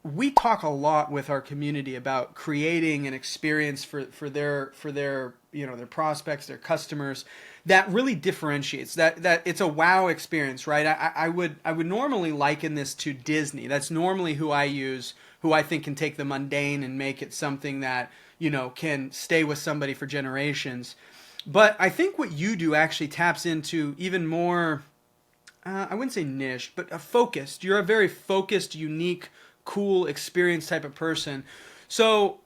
we talk a lot with our community about creating an experience for their their prospects, their customers, that really differentiates, that it's a wow experience, right? I would normally liken this to Disney. That's normally who I use, who I think can take the mundane and make it something that can stay with somebody for generations. But I think what you do actually taps into even more, I wouldn't say niche, but a focused. You're a very focused, unique, cool experience type of person. So,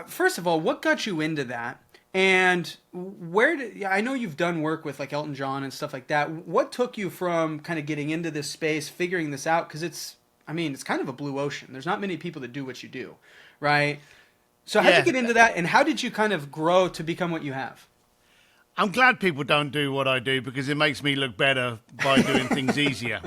first of all, what got you into that? And where did, I know you've done work with like Elton John and stuff like that. What took you from kind of getting into this space, figuring this out? Because it's kind of a blue ocean. There's not many people that do what you do, right? So how'd you Yeah, get into that, and how did you kind of grow to become what you have? I'm glad people don't do what I do because it makes me look better by doing things easier.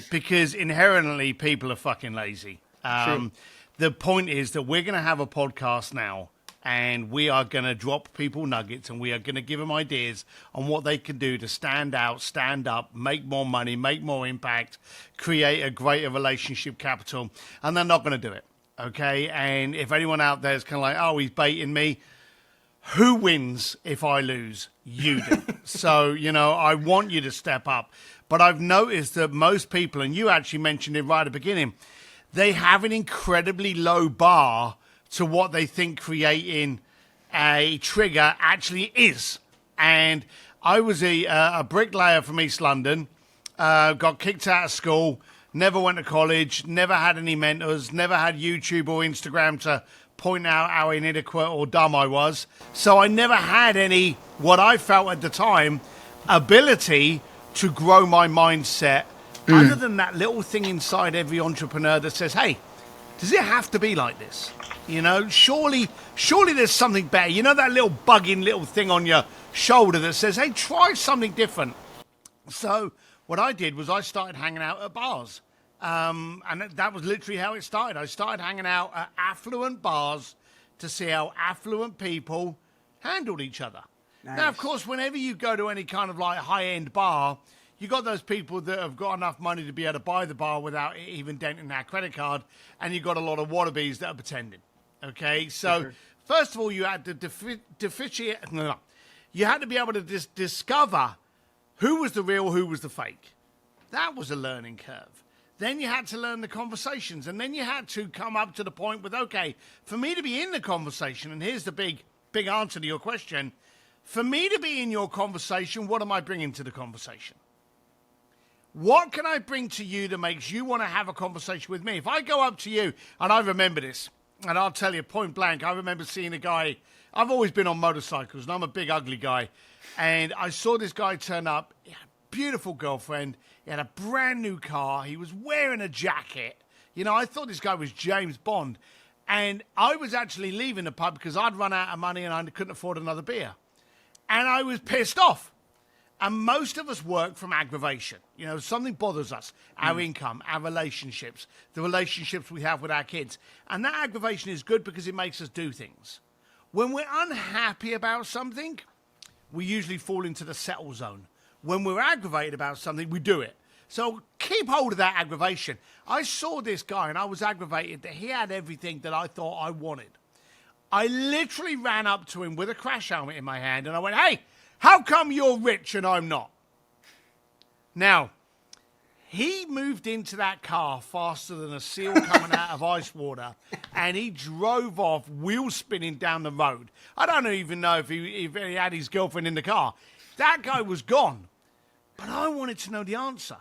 Because inherently, people are fucking lazy. True. The point is that we're going to have a podcast now, and we are going to drop people nuggets, and we are going to give them ideas on what they can do to stand out, stand up, make more money, make more impact, create a greater relationship capital, and they're not going to do it. Okay? And if anyone out there is kind of like, oh, he's baiting me, who wins if I lose? You do. So, I want you to step up. But I've noticed that most people, and you actually mentioned it right at the beginning, they have an incredibly low bar to what they think creating a trigger actually is. And I was a bricklayer from East London, got kicked out of school, never went to college, never had any mentors, never had YouTube or Instagram to point out how inadequate or dumb I was. So I never had any, what I felt at the time, ability to grow my mindset, other than that little thing inside every entrepreneur that says, hey, does it have to be like this? Surely there's something better. That little bugging little thing on your shoulder that says, hey, try something different. So what I did was I started hanging out at bars. And that was literally how it started. I started hanging out at affluent bars to see how affluent people handled each other. Nice. Now, of course, whenever you go to any kind of like high-end bar, you got those people that have got enough money to be able to buy the bar without even denting their credit card, and you got a lot of wannabes that are pretending. Okay, so sure. First of all, you had to you had to be able to discover who was the real, who was the fake. That was a learning curve. Then you had to learn the conversations, and then you had to come up to the point with, okay, for me to be in the conversation, and here's the big answer to your question, for me to be in your conversation, what am I bringing to the conversation? What can I bring to you that makes you want to have a conversation with me? If I go up to you, and I remember this, and I'll tell you point blank, I remember seeing a guy, I've always been on motorcycles, and I'm a big ugly guy, and I saw this guy turn up, he had a beautiful girlfriend, he had a brand new car, he was wearing a jacket, I thought this guy was James Bond, and I was actually leaving the pub because I'd run out of money and I couldn't afford another beer, and I was pissed off. And most of us work from aggravation. Something bothers us, our income, our relationships, the relationships we have with our kids. And that aggravation is good because it makes us do things. When we're unhappy about something, we usually fall into the settle zone. When we're aggravated about something, we do it. So keep hold of that aggravation. I saw this guy and I was aggravated that he had everything that I thought I wanted. I literally ran up to him with a crash helmet in my hand and I went, hey, how come you're rich and I'm not? Now, he moved into that car faster than a seal coming out of ice water, and he drove off, wheel spinning down the road. I don't even know if he had his girlfriend in the car. That guy was gone. But I wanted to know the answer.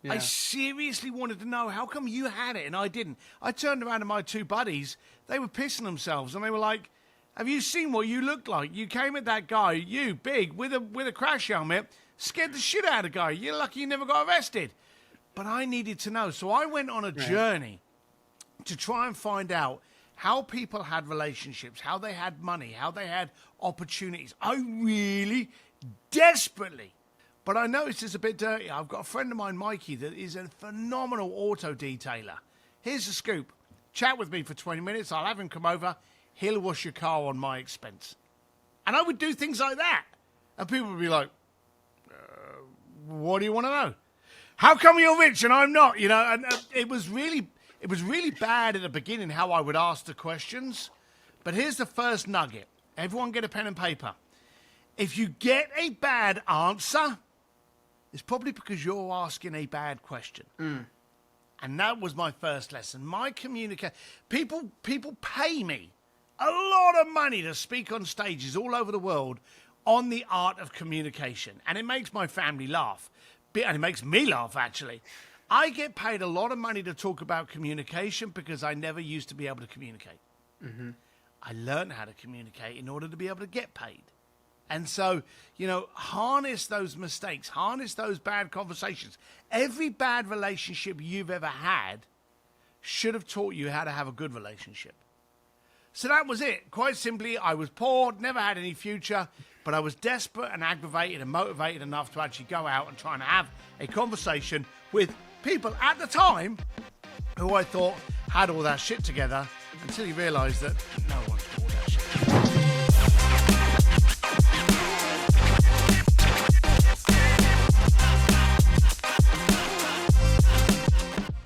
Yeah. I seriously wanted to know, how come you had it and I didn't? I turned around to my two buddies. They were pissing themselves, and they were like, have you seen what you look like? You came at that guy, you, big, with a crash helmet, scared the shit out of the guy. You're lucky you never got arrested. But I needed to know. So I went on a journey to try and find out how people had relationships, how they had money, how they had opportunities. I really desperately, but I noticed it's a bit dirty. I've got a friend of mine, Mikey, that is a phenomenal auto detailer. Here's the scoop. Chat with me for 20 minutes. I'll have him come over. He'll wash your car on my expense. And I would do things like that. And people would be like, what do you want to know? How come you're rich and I'm not? And it was really, It was really bad at the beginning how I would ask the questions. But here's the first nugget. Everyone get a pen and paper. If you get a bad answer, it's probably because you're asking a bad question. And that was my first lesson. My people pay me a lot of money to speak on stages all over the world on the art of communication. And it makes my family laugh. And it makes me laugh, actually. I get paid a lot of money to talk about communication because I never used to be able to communicate. I learned how to communicate in order to be able to get paid. And so, harness those mistakes, harness those bad conversations. Every bad relationship you've ever had should have taught you how to have a good relationship. So that was it. Quite simply, I was poor, never had any future, but I was desperate and aggravated and motivated enough to actually go out and try and have a conversation with people at the time who I thought had all that shit together, until you realise that no one's